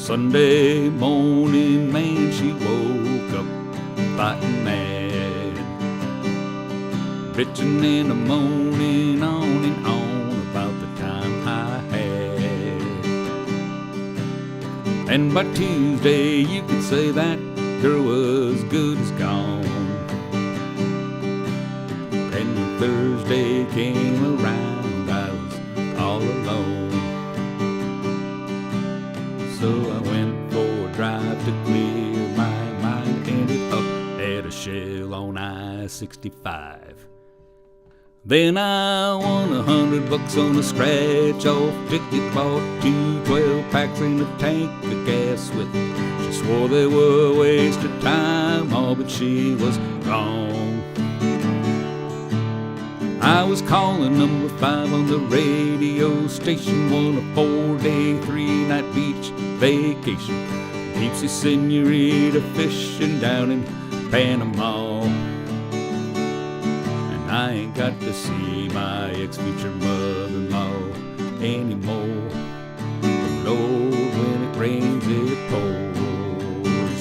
Sunday morning, man, she woke up fighting mad, bitching in the morning, on and on about the time I had. And by Tuesday, you could say that girl was good as gone. And when Thursday came around, I was all alone. So I went for a drive to clear my mind, ended up at a Shell on I-65. Then I won $100 on a scratch-off ticket, bought 2 12-packs and a tank of gas with it. She swore they were a waste of time, all but she was wrong. I was calling number 5 on the radio station, won a 4-day, 3-night beach vacation. Deep sea senorita fishing down in Panama. And I ain't got to see my ex-future mother-in-law anymore. Oh Lord, when it rains it pours.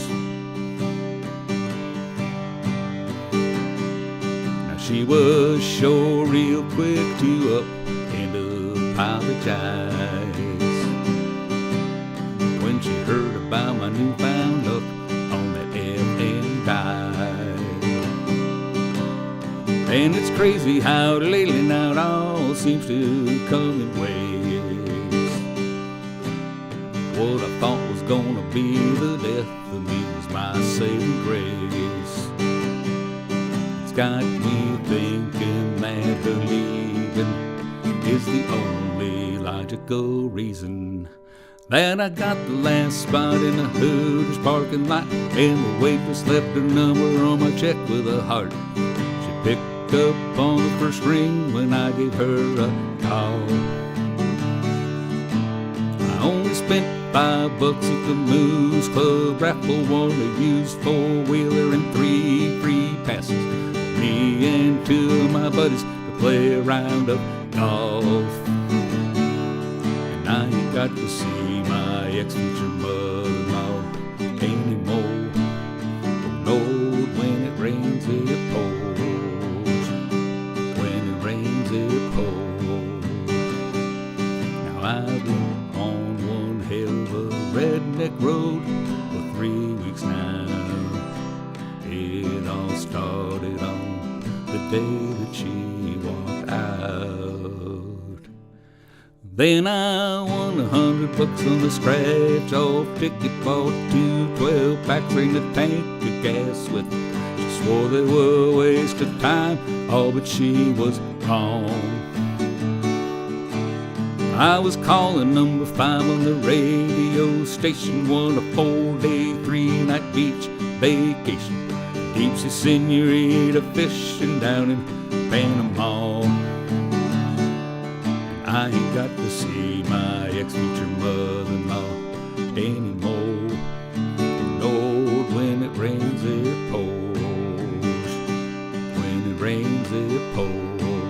Now she was sure real quick to up and apologize when she heard about my newfound luck on that FM dial. And it's crazy how lately now it all seems to come in waves. What I thought was gonna be the death of me was my saving grace. It's got me thinking that her leaving is the only logical reason that I got the last spot in the Hooters parking lot, and the waitress left her number on my check with a heart. She picked up on the first ring when I gave her a call. I only spent $5 at the Moose Club raffle, won a used 4-wheeler and 3 free passes. Me and 2 of my buddies to play a round of golf. And I ain't got to see my ex-future mother-in-law anymore. Oh Lord, when it rains it pours. When it rains it pours. Now I've been on one hell of a redneck road for 3 weeks now. It all started on the day that she walked out. Then I won $100 on the scratch-off ticket, bought 2 12-packs and a tank of gas with it. She swore they were a waste of time, all but she was wrong. I was calling number 5 on the radio station, won a 4-day, 3-night beach vacation. Deep sea senorita fishing down in Panama. I ain't got to see my ex-future mother-in-law anymore. Lord, when it rains it pours. When it rains it pours.